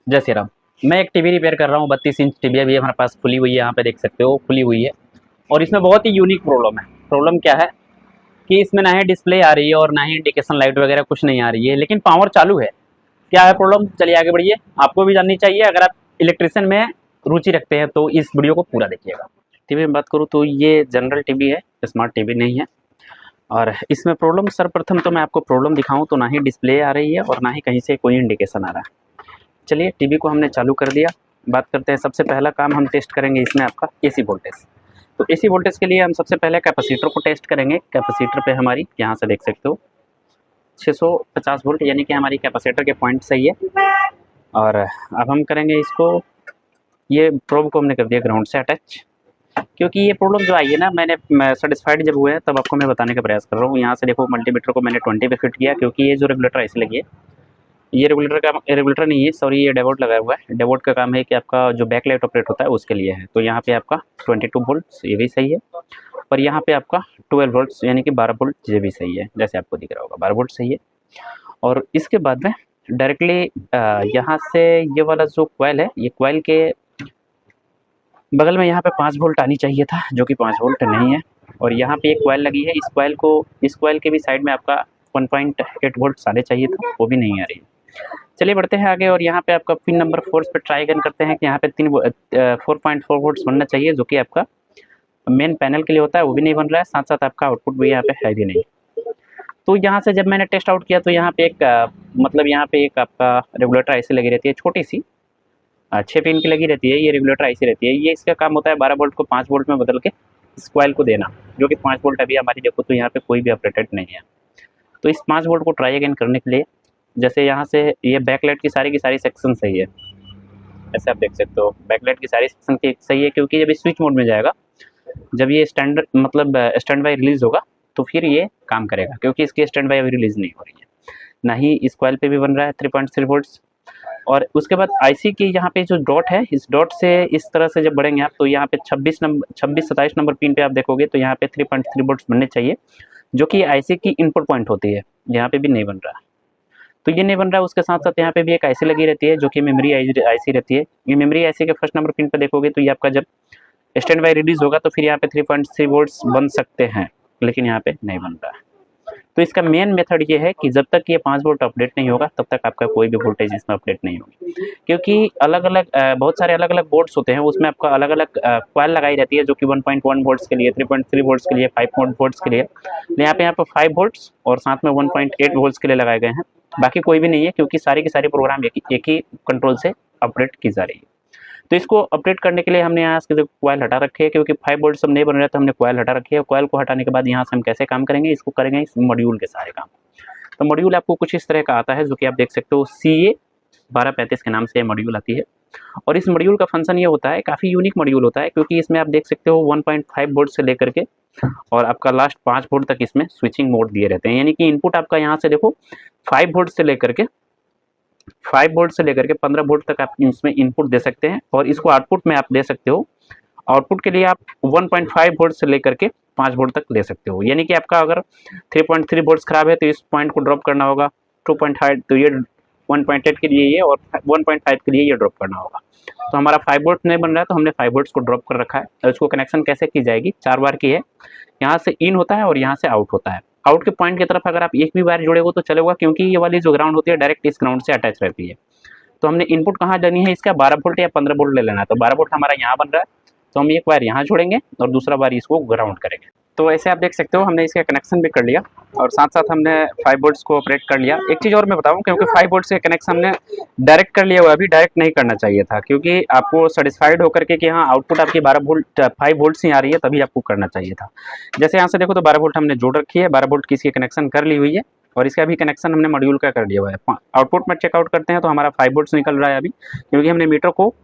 जय श्री राम। मैं एक टीवी रिपेयर कर रहा हूँ। 32 इंच टीवी अभी हमारे पास खुली हुई है, यहाँ पे देख सकते हो खुली हुई है। और इसमें बहुत ही यूनिक प्रॉब्लम है। प्रॉब्लम क्या है कि इसमें ना ही डिस्प्ले आ रही है और ना ही इंडिकेशन लाइट वगैरह कुछ नहीं आ रही है, लेकिन पावर चालू है। क्या है प्रॉब्लम, चलिए आगे बढ़िए। आपको भी जाननी चाहिए, अगर आप इलेक्ट्रिशियन में रुचि रखते हैं तो इस वीडियो को पूरा देखिएगा। टीवी में बात करूँ तो ये जनरल टीवी है, स्मार्ट टीवी नहीं है। और इसमें प्रॉब्लम, सर्वप्रथम तो मैं आपको प्रॉब्लम दिखाऊं तो ना ही डिस्प्ले आ रही है और ना ही कहीं से कोई इंडिकेशन आ रहा है। चलिए टीवी को हमने चालू कर दिया। बात करते हैं, सबसे पहला काम हम टेस्ट करेंगे इसमें आपका एसी वोल्टेज। तो एसी वोल्टेज के लिए हम सबसे पहले कैपेसिटर को टेस्ट करेंगे। कैपेसिटर पे हमारी यहाँ से देख सकते हो 650 वोल्ट, यानी कि हमारी कैपेसिटर के पॉइंट सही है। और अब हम करेंगे इसको, ये प्रोब को हमने कर दिया ग्राउंड से अटैच, क्योंकि ये प्रॉब्लम जो आई है ना, मैं सेटिस्फाइड जब हुए हैं तब आपको मैं बताने का प्रयास कर रहा हूँ। यहाँ से देखो मल्टीमीटर को मैंने 20 पे फिट किया, क्योंकि ये जो रेगुलेटर ऐसे लगी है, ये रेगुलेटर नहीं है, सॉरी, ये डेवोट लगा हुआ है। डेवोट का काम है कि आपका जो बैक लाइट ऑपरेट होता है उसके लिए है। तो यहाँ पे आपका 22 वोल्ट ये भी सही है, और यहाँ पे आपका 12 वोल्ट यानी कि 12 वोल्ट ये भी सही है, जैसे आपको दिख रहा होगा 12 वोल्ट सही है। और इसके बाद में डायरेक्टली यहाँ से ये वाला जो कॉइल है, ये कॉइल के बगल में यहाँ पे 5 वोल्ट आनी चाहिए था, जो कि 5 वोल्ट नहीं है। और यहाँ पे एक कॉइल लगी है, इस कॉइल के भी साइड में आपका 1.8 वोल्ट आने चाहिए था, वो भी नहीं आ रही है। चलिए बढ़ते हैं आगे, और यहाँ पे आपका पिन नंबर 4 पे ट्राई अगेन करते हैं कि यहाँ पे 4.4 वोल्ट्स बनना चाहिए, जो कि आपका मेन पैनल के लिए होता है, वो भी नहीं बन रहा है। साथ साथ आपका आउटपुट भी यहाँ पे है भी नहीं। तो यहाँ से जब मैंने टेस्ट आउट किया तो यहाँ पे एक मतलब यहाँ पे एक आपका रेगुलेटर ऐसी लगी रहती है, छोटी सी 6 पिन की लगी रहती है। ये रेगुलेटर ऐसी रहती है, ये इसका काम होता है 12 वोल्ट को 5 वोल्ट में बदल के इस कॉइल को देना, जो कि 5 वोल्ट अभी हमारी देखो तो यहाँ पे कोई भी ऑपरेटेड नहीं है। तो इस 5 वोल्ट को ट्राई अगेन करने के लिए, जैसे यहाँ से ये बैकलाइट की सारी सेक्शन सही है, ऐसे आप देख सकते हो बैकलाइट की सारी सेक्शन की सही है, क्योंकि जब स्विच मोड में जाएगा, जब ये स्टैंड बाई रिलीज होगा तो फिर ये काम करेगा, क्योंकि इसकी स्टैंड बाई अभी रिलीज नहीं हो रही है। ना ही इस कॉइल पे भी बन रहा है 3.3 वोल्ट्स। और उसके बाद आईसी की यहाँ पे जो डॉट है, इस डॉट से इस तरह से जब बढ़ेंगे आप तो यहाँ पे 27 नंबर पिन पे आप देखोगे तो यहाँ पे 3.3 वोल्ट्स बनने चाहिए, जो कि आईसी की इनपुट पॉइंट होती है। यहाँ पे भी नहीं बन रहा, तो ये नहीं बन रहा है। उसके साथ साथ यहाँ पे भी एक आईसी लगी रहती है, जो कि मेमोरी आईसी रहती है। ये मेमोरी आईसी के फर्स्ट नंबर पिन पे देखोगे तो ये आपका जब स्टैंड बाई रिलीज होगा तो फिर यहाँ पे 3.3 वोल्ट्स बन सकते हैं, लेकिन यहाँ पे नहीं बन रहा है। तो इसका मेन मेथड ये है कि जब तक ये 5 वोल्ट अपडेट नहीं होगा तब तक आपका कोई भी वोल्टेज इसमें अपडेट नहीं होगी, क्योंकि अलग अलग बहुत सारे अलग अलग बोर्ड्स होते हैं, उसमें आपका अलग अलग कॉइल लगाई रहती है, जो कि 1.1 वोल्ट्स के लिए, 3.3 वोल्ट्स के लिए, 5 वोल्ट्स के लिए। यहाँ पे 5 वोल्ट्स और साथ में 1.8 वोल्ट्स के लिए लगाए गए हैं, बाकी कोई भी नहीं है, क्योंकि सारी की सारी प्रोग्राम एक ही कंट्रोल से अपडेट की जा रही है। तो इसको अपडेट करने के लिए हमने यहाँ से कॉइल हटा रखे है, क्योंकि 5 वोल्ट सब नहीं बन रहा, तो हमने कॉइल हटा रखी है। कॉइल को हटाने के बाद यहाँ से हम कैसे काम करेंगे, इसको करेंगे इस मॉड्यूल के सारे काम। तो मॉड्यूल आपको कुछ इस तरह का आता है, जो कि आप देख सकते हो CA 1235 के नाम से मॉड्यूल आती है। और इस मॉड्यूल का फंक्शन ये होता है, काफ़ी यूनिक मॉड्यूल होता है, क्योंकि इसमें आप देख सकते हो 1.5 वोल्ट से लेकर के और आपका लास्ट 5 वोल्ट तक इसमें स्विचिंग मोड दिए रहते हैं। यानी कि इनपुट आपका यहाँ से देखो 5 वोल्ट से लेकर के 15 वोल्ट तक आप इसमें इनपुट दे सकते हैं, और इसको आउटपुट में आप दे सकते हो। आउटपुट के लिए आप 1.5 वोल्ट से लेकर के 5 वोल्ट तक दे सकते हो। यानी कि आपका अगर 3.3 वोल्ट खराब है तो इस पॉइंट को ड्रॉप करना होगा, 2.5 तो ये 1.8 के लिए ये, और 1.5 के लिए ये ड्रॉप करना होगा। तो हमारा 5 वोल्ट नहीं बन रहा है, तो हमने 5 वोल्ट्स को ड्रॉप कर रखा है। और इसको कनेक्शन कैसे की जाएगी, 4 बार की है। यहाँ से इन होता है और यहाँ से आउट होता है। आउट के पॉइंट की तरफ अगर आप एक भी वायर जुड़ेगा तो चलेगा, क्योंकि ये वाली जो ग्राउंड होती है डायरेक्ट इस ग्राउंड से अटैच रहती है। तो हमने इनपुट कहाँ लेनी है, इसका 12 वोल्ट या 15 वोल्ट ले लेना है। तो 12 वोल्ट हमारा यहाँ बन रहा है, तो हम एक वायर यहाँ जोड़ेंगे और दूसरा वायर इसको ग्राउंड करेंगे। तो ऐसे आप देख सकते हो हमने इसका कनेक्शन भी कर लिया, और साथ साथ हमने 5 वोल्ट्स को ऑपरेट कर लिया। एक चीज़ और मैं बताऊं, क्योंकि 5 वोल्ट्स के कनेक्शन हमने डायरेक्ट कर लिया हुआ, अभी डायरेक्ट नहीं करना चाहिए था, क्योंकि आपको सेटिस्फाइड होकर के कि हाँ आउटपुट आपकी 5 वोल्ट से आ रही है, तभी आपको करना चाहिए था। जैसे यहाँ से देखो तो 12 वोल्ट हमने जोड़ रखी है, 12 वोल्ट की इसकी कनेक्शन कर ली हुई है, और इसका भी कनेक्शन हमने मॉड्यूल का कर लिया हुआ है। आउटपुट में चेकआउट करते हैं तो हमारा 5 वोल्ट्स निकल रहा है अभी, क्योंकि हमने मीटर को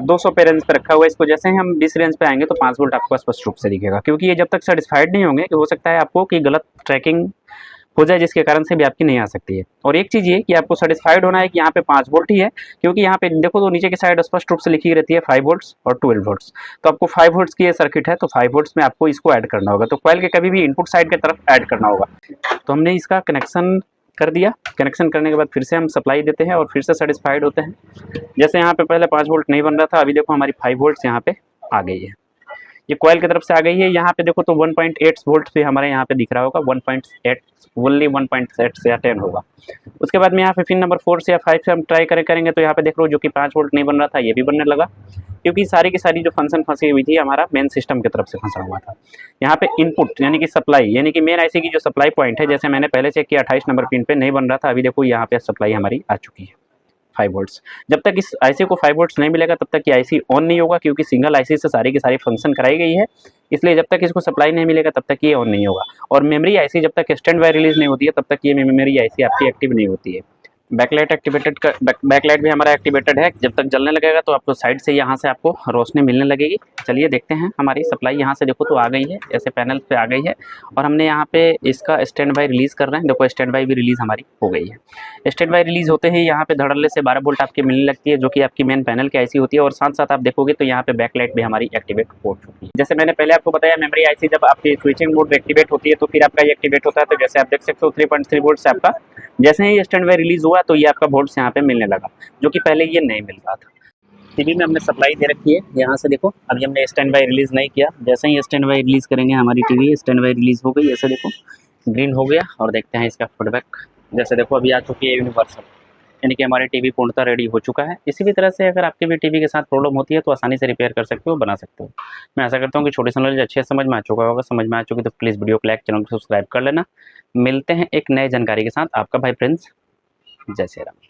200 पे रेंज पे रखा हुआ है। इसको जैसे ही हम 20 रेंज पे आएंगे तो 5 वोल्ट आपको स्पष्ट रूप से दिखेगा, क्योंकि ये जब तक सेटिस्फाइड नहीं होंगे कि हो सकता है आपको कि गलत ट्रैकिंग हो जाए, जिसके कारण से भी आपकी नहीं आ सकती है। और एक चीज़ ये कि आपको सेटिस्फाइड होना है कि यहाँ पे 5 वोल्ट ही है, क्योंकि यहाँ पे देखो तो नीचे की साइड स्पष्ट रूप से लिखी रहती है 5 वोल्ट्स और 12 वोल्ट्स। तो आपको 5 वोल्ट्स की ये सर्किट है, तो 5 वोल्ट्स में आपको इसको ऐड करना होगा, तो कॉइल के कभी भी इनपुट साइड की तरफ ऐड करना होगा। तो हमने इसका कनेक्शन कर दिया। कनेक्शन करने के बाद फिर से हम सप्लाई देते हैं और फिर से सेटिस्फाइड होते हैं। जैसे यहाँ पे पहले 5 वोल्ट नहीं बन रहा था, अभी देखो हमारी 5 वोल्ट्स यहाँ पे आ गई है, ये कॉइल की तरफ से आ गई है। यहाँ पे देखो तो 1.8 वोल्ट भी हमारे यहाँ पे दिख रहा होगा, 1.8 ओनली 1.8 से या 10 होगा। उसके बाद में यहाँ पे पिन नंबर 4 से या 5 से हम ट्राई करेंगे तो यहाँ पे देख लो जो कि 5 वोल्ट नहीं बन रहा था ये भी बनने लगा, क्योंकि सारी की सारी जो फंक्शन फंसी हुई थी हमारा मेन सिस्टम की तरफ से फंसा हुआ था। यहाँ पे इनपुट यानी कि सप्लाई यानी कि मेन आईसी की जो सप्लाई पॉइंट है, जैसे मैंने पहले चेक किया 28 नंबर पिन पे नहीं बन रहा था, अभी देखो यहाँ पे सप्लाई हमारी आ चुकी है 5 वोल्ट्स। जब तक इस आईसी को 5 वोल्ट्स नहीं मिलेगा तब तक ये आईसी ऑन नहीं होगा, क्योंकि सिंगल आईसी से सारी की सारी फंक्शन कराई गई है, इसलिए जब तक इसको सप्लाई नहीं मिलेगा तब तक ये ऑन नहीं होगा। और मेमोरी आईसी जब तक स्टैंड बाय रिलीज नहीं होती है तब तक ये मेमोरी आईसी आपकी एक्टिव नहीं होती है। बैकलाइट एक्टिवेटेड का बैकलाइट भी हमारा एक्टिवेटेड है, जब तक जलने लगेगा तो आपको साइड से यहाँ से आपको रोशनी मिलने लगेगी। चलिए देखते हैं, हमारी सप्लाई यहाँ से देखो तो आ गई है, ऐसे पैनल पे आ गई है और हमने यहाँ पे इसका स्टैंड बाय रिलीज़ कर रहे हैं। देखो स्टैंड बाय भी रिलीज़ हमारी हो गई है। स्टैंड बाय रिलीज़ होते ही यहाँ पे धड़ल्ले से 12 वोल्ट आपकी मिलने लगती है, जो कि आपकी मेन पैनल की आईसी होती है। और साथ साथ आप देखोगे तो यहाँ पे बैकलाइट भी हमारी एक्टिवेट हो चुकी है। जैसे मैंने पहले आपको बताया मेमोरी आईसी जब आपकी स्विचिंग मोड एक्टिवेट होती है तो फिर आपका ये एक्टिवेट होता है। तो जैसे आप देख सकते हो 3.3 वोल्ट से आपका जैसे ही स्टैंड बाय रिलीज हुआ तो ये आपका वोल्ट्स यहाँ पे मिलने लगा, जो कि पहले ये नहीं मिल रहा था। टीवी में हमने सप्लाई दे रखी है, यहाँ से देखो अभी हमने स्टैंड बाय रिलीज़ नहीं किया, जैसे ही स्टैंड बाय रिलीज़ करेंगे हमारी टीवी स्टैंड बाय रिलीज़ हो गई। ऐसे देखो ग्रीन हो गया और देखते हैं इसका फीडबैक। जैसे देखो अभी आ चुकी है यूनिवर्सल, यानी कि हमारी टीवी पूर्णतः रेडी हो चुका है। इसी भी तरह से अगर आपकी भी टीवी के साथ प्रॉब्लम होती है तो आसानी से रिपेयर कर सकते हो, बना सकते हो। मैं आशा करता हूँ कि छोटी सी नॉलेज अच्छे से समझ में आ चुका होगा। समझ में आ चुकी तो प्लीज़ वीडियो को लाइक, चैनल को सब्सक्राइब कर लेना। मिलते हैं एक नए जानकारी के साथ, आपका भाई प्रिंस। जय श्री राम।